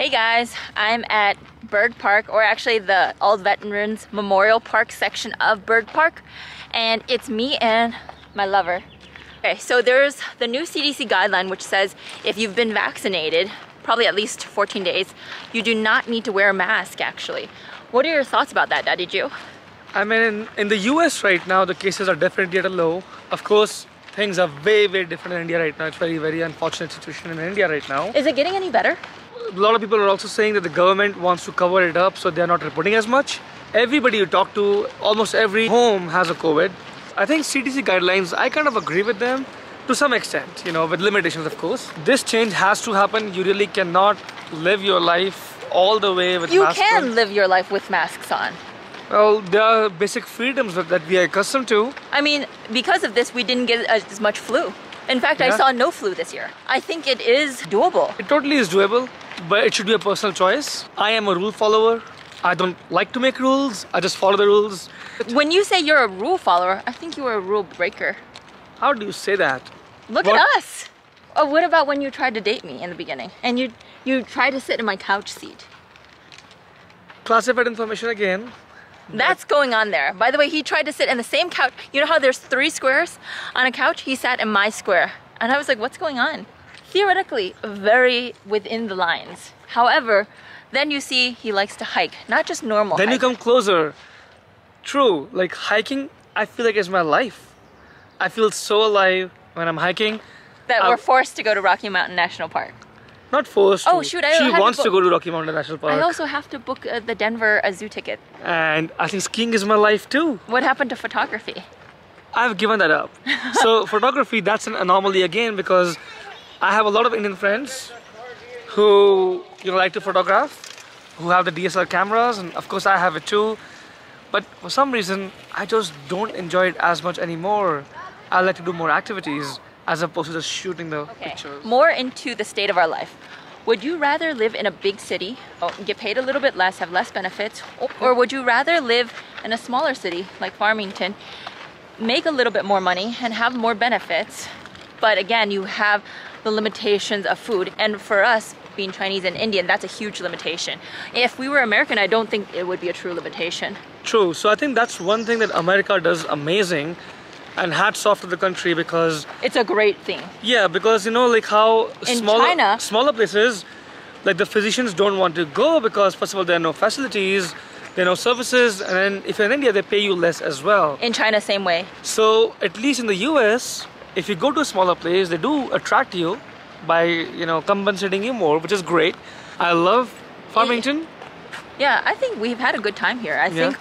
Hey guys, I'm at Bird Park, or actually the Old Veterans Memorial Park section of Bird Park, and it's me and my lover. Okay, so there's the new CDC guideline which says if you've been vaccinated, probably at least 14 days, you do not need to wear a mask actually. What are your thoughts about that, Daddy Jew? I mean, in the US right now, the cases are definitely at a low. Of course, things are very different in India right now. It's very unfortunate situation in India right now. Is it getting any better? A lot of people are also saying that the government wants to cover it up, so they're not reporting as much. Everybody you talk to, almost every home has a COVID. I think CDC guidelines, I kind of agree with them to some extent, with limitations of course. This change has to happen. You really cannot live your life all the way with masks on. You can live your life with masks on. Well, there are basic freedoms that we are accustomed to. I mean, because of this, we didn't get as much flu. In fact, I saw no flu this year. I think it is doable. It totally is doable, but it should be a personal choice. I am a rule follower. I don't like to make rules. I just follow the rules. When you say you're a rule follower, I think you were a rule breaker. How do you say that? Look at us. Oh, what about when you tried to date me in the beginning and you tried to sit in my couch seat? Classified information again. That's going on there. By the way, he tried to sit in the same couch. You know how there's 3 squares on a couch? He sat in my square. And I was like, what's going on? Theoretically, very within the lines. However, then you see he likes to hike, not just normal Then hike. you come closer. True, like hiking, I feel like it's my life. I feel so alive when I'm hiking. That we're forced to go to Rocky Mountain National Park. Not forced to. Oh shoot, She wants to go to Rocky Mountain National Park. I also have to book the Denver zoo ticket. And I think skiing is my life too. What happened to photography? I've given that up. So photography, that's an anomaly again, because I have a lot of Indian friends who like to photograph, who have the DSLR cameras, and of course I have it too. But for some reason, I just don't enjoy it as much anymore. I like to do more activities as opposed to just shooting the pictures. More into the state of our life. Would you rather live in a big city, get paid a little bit less, have less benefits, or would you rather live in a smaller city like Farmington, make a little bit more money and have more benefits, but again, you have the limitations of food? And for us, being Chinese and Indian, that's a huge limitation. If we were American, I don't think it would be a true limitation. True. So I think that's one thing that America does amazing, and hats off to the country, because it's a great thing. Yeah, because like how in China, smaller places, like the physicians don't want to go because first of all there are no facilities, there are no services, and then if you're in India they pay you less as well. In China, same way. So at least in the US, if you go to a smaller place, they do attract you by compensating you more, which is great. I love Farmington. Yeah, I think we've had a good time here. I think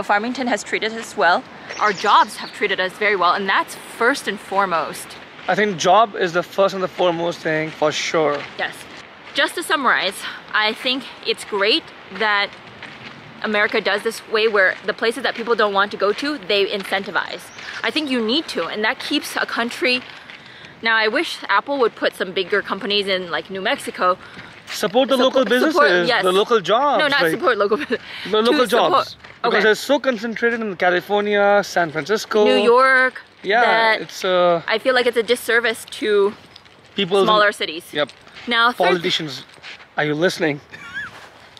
Farmington has treated us well. Our jobs have treated us very well, and that's first and foremost. I think job is the first and the foremost thing for sure. Yes. Just to summarize, I think it's great that America does this way where the places that people don't want to go to, they incentivize. I think you need to, and that keeps a country. Now I wish Apple would put some bigger companies in like New Mexico. Support the local businesses, yes. The local jobs. No, not support local businesses. The local jobs. Because they're so concentrated in California, San Francisco, New York. Yeah, it's I feel like it's a disservice to smaller cities. Yep. Now, politicians, are you listening?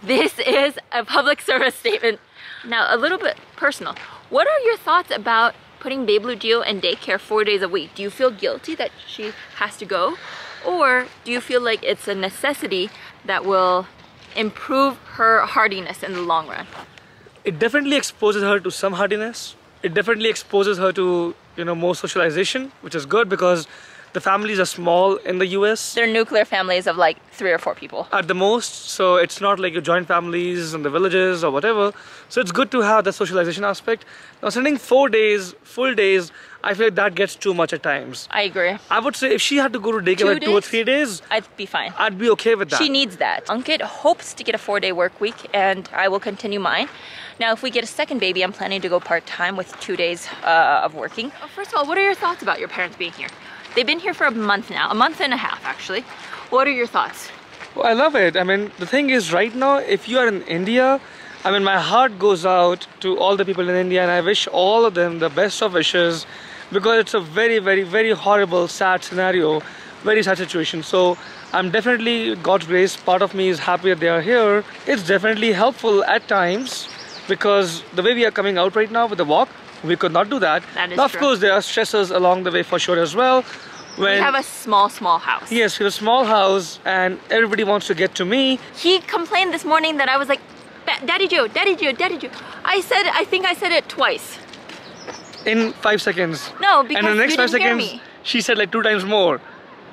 This is a public service statement. Now, a little bit personal. What are your thoughts about putting Babe Blue Geo in daycare 4 days a week? Do you feel guilty that she has to go? Or do you feel like it's a necessity that will improve her hardiness in the long run? It definitely exposes her to some hardiness. It definitely exposes her to, more socialization, which is good because the families are small in the US. They're nuclear families of like 3 or 4 people. At the most, so it's not like your joint families in the villages or whatever. So it's good to have the socialization aspect. Now sending 4 days, full days, I feel like that gets too much at times. I agree. I would say if she had to go to daycare like 2 or 3 days, I'd be fine. I'd be okay with that. She needs that. Ankit hopes to get a 4-day work week, and I will continue mine. Now, if we get a second baby, I'm planning to go part-time with 2 days of working. First of all, what are your thoughts about your parents being here? They've been here for a month now, a month and a half actually. What are your thoughts? Well, I love it. I mean, the thing is right now, if you are in India, I mean, my heart goes out to all the people in India, and I wish all of them the best of wishes, because it's a very horrible, sad scenario, very sad situation. So I'm definitely, God's grace, part of me is happy that they are here. It's definitely helpful at times because the way we are coming out right now with the walk, we could not do that. That is now, of true. course, there are stresses along the way for sure as well. We have a small house. Yes, we have a small house and everybody wants to get to me. He complained this morning that I was like, Daddy Joe, Daddy Joe, Daddy Joe. I think I said it twice. In 5 seconds. No, because and in the next you 5 didn't hear seconds, me. she said like 2 times more.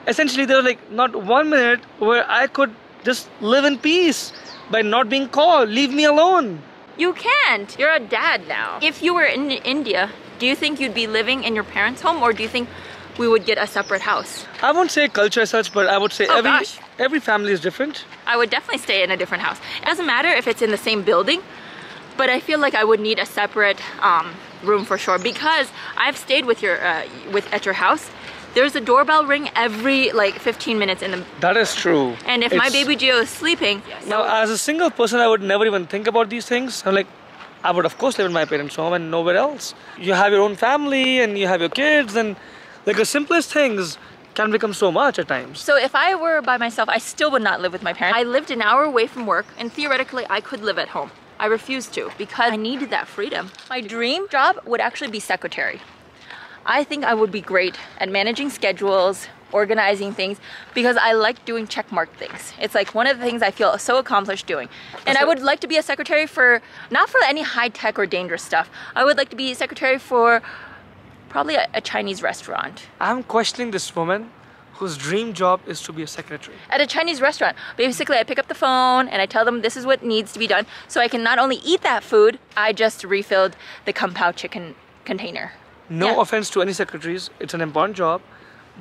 Essentially, there was like not 1 minute where I could just live in peace by not being called. Leave me alone. You can't. You're a dad now. If you were in India, do you think you'd be living in your parents' home, or do you think we would get a separate house? I won't say culture as such, but I would say Oh, every family is different. I would definitely stay in a different house. It doesn't matter if it's in the same building, but I feel like I would need a separate room for sure, because I've stayed with your at your house. There's a doorbell ring every like 15 minutes in the. That is true. And if my baby Gio is sleeping. Now, as a single person, I would never even think about these things. I'm like, I would of course live in my parents' home and nowhere else. You have your own family and you have your kids, and like the simplest things can become so much at times. So if I were by myself, I still would not live with my parents. I lived an hour away from work, and theoretically I could live at home. I refuse to because I needed that freedom. My dream job would actually be secretary. I think I would be great at managing schedules, organizing things, because I like doing checkmark things. It's like one of the things I feel so accomplished doing. And I would like to be a secretary for, not for any high tech or dangerous stuff. I would like to be a secretary for probably a Chinese restaurant. I'm questioning this woman whose dream job is to be a secretary. At a Chinese restaurant. Basically, I pick up the phone and I tell them this is what needs to be done, so I can not only eat that food, I just refilled the Kung Pao chicken container. No offense to any secretaries, it's an important job,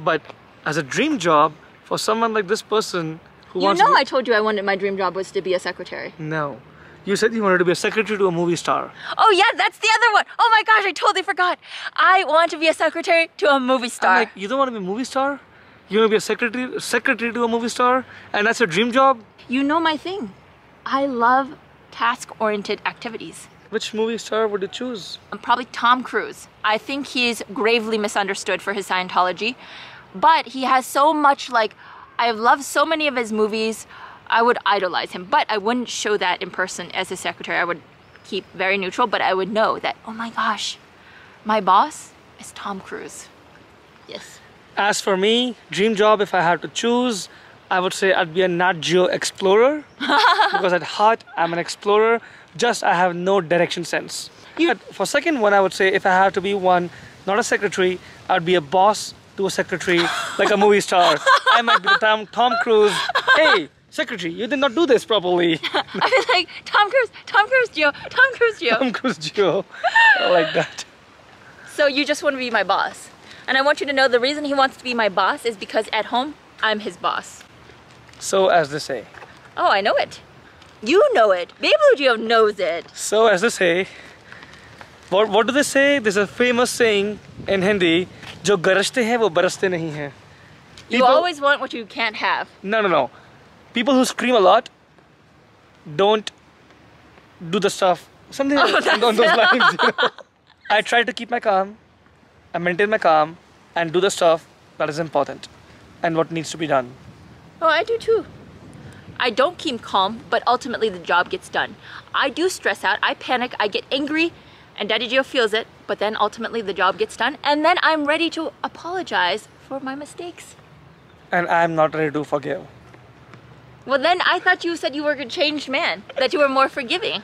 but as a dream job for someone like this person who wants to be... I told you I wanted, my dream job was to be a secretary. No. You said you wanted to be a secretary to a movie star. Oh yeah, that's the other one. Oh my gosh, I totally forgot. I want to be a secretary to a movie star. I'm like, you don't want to be a movie star? You want to be a secretary to a movie star? And that's your dream job? You know my thing. I love task-oriented activities. Which movie star would you choose? Probably Tom Cruise. I think he's gravely misunderstood for his Scientology, but he has so much, like, I've loved so many of his movies. I would idolize him, but I wouldn't show that in person as his secretary. I would keep very neutral, but I would know that, oh my gosh, my boss is Tom Cruise. Yes. As for me, dream job, if I had to choose, I would say I'd be a Nat Geo explorer. Because at heart, I'm an explorer. Just I have no direction sense. For second one, I would say if I have to be one, not a secretary, I'd be a boss to a secretary, like a movie star. I might be the Tom Cruise. Hey, secretary, you did not do this properly. I'd be like, Tom Cruise, Gio, Tom Cruise, Gio. Tom Cruise, Gio. I like that. So you just want to be my boss. And I want you to know the reason he wants to be my boss is because at home, I'm his boss. So as they say. Oh, I know it. You know it. Baby Gio knows it. So as they say, what do they say? There's a famous saying in Hindi, "Jo garajte hain, wo baraste nahi hain." You always want what you can't have. No. People who scream a lot don't do the stuff. Something on those lines. You know? I try to keep my calm, I maintain my calm, and do the stuff that is important and what needs to be done. Oh, I do too. I don't keep calm, but ultimately the job gets done. I do stress out, I panic, I get angry, and Daddy Gio feels it, but then ultimately the job gets done, and then I'm ready to apologize for my mistakes. And I'm not ready to forgive. Well, then I thought you said you were a changed man, that you were more forgiving.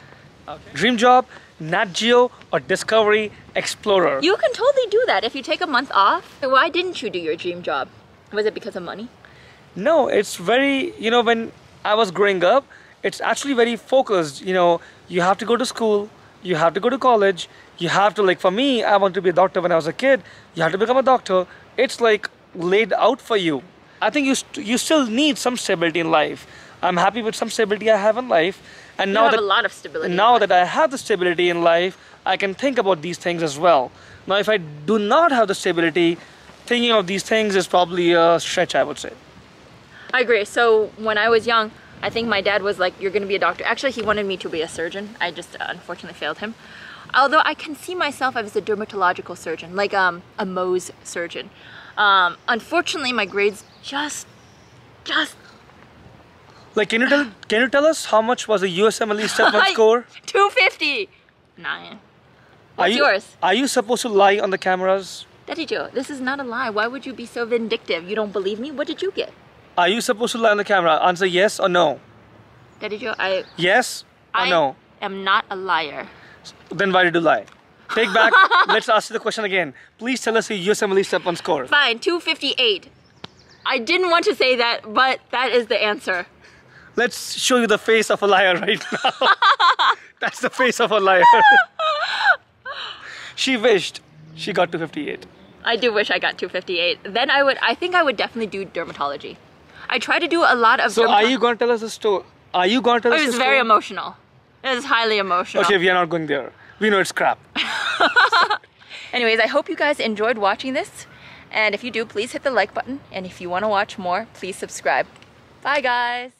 Okay. Dream job, Nat Geo or Discovery Explorer. You can totally do that if you take a month off. Why didn't you do your dream job? Was it because of money? No, it's very, when I was growing up, it's actually very focused. You have to go to school, you have to go to college, you have to, like for me, I wanted to be a doctor when I was a kid, you have to become a doctor. It's like laid out for you. I think you still need some stability in life. I'm happy with some stability I have in life. And now you have a lot of stability. Now that I have the stability in life, I can think about these things as well. Now, if I do not have the stability, thinking of these things is probably a stretch, I would say. I agree. So when I was young, I think my dad was like, you're going to be a doctor. Actually, he wanted me to be a surgeon. I just unfortunately failed him. Although I can see myself as a dermatological surgeon, like a Mohs surgeon. Unfortunately, my grades just Like, can you tell us how much was the USMLE step 1 score? 259. What's yours? Are you supposed to lie on the cameras? Daddy Joe, this is not a lie. Why would you be so vindictive? You don't believe me? What did you get? Are you supposed to lie on the camera? Answer yes or no. Daddy Joe, Yes or no? I am not a liar. Then why did you lie? Take back. Let's ask you the question again. Please tell us your USMLE step 1 score. Fine, 258. I didn't want to say that, but that is the answer. Let's show you the face of a liar right now. That's the face of a liar. She wished she got 258. I do wish I got 258. Then I think I would definitely do dermatology. I try to do a lot of So are you going to tell us the story? Are you going to tell us the story? It was very emotional. It was highly emotional. Okay, we are not going there. We know it's crap. Anyways, I hope you guys enjoyed watching this. And if you do, please hit the like button. And if you want to watch more, please subscribe. Bye, guys.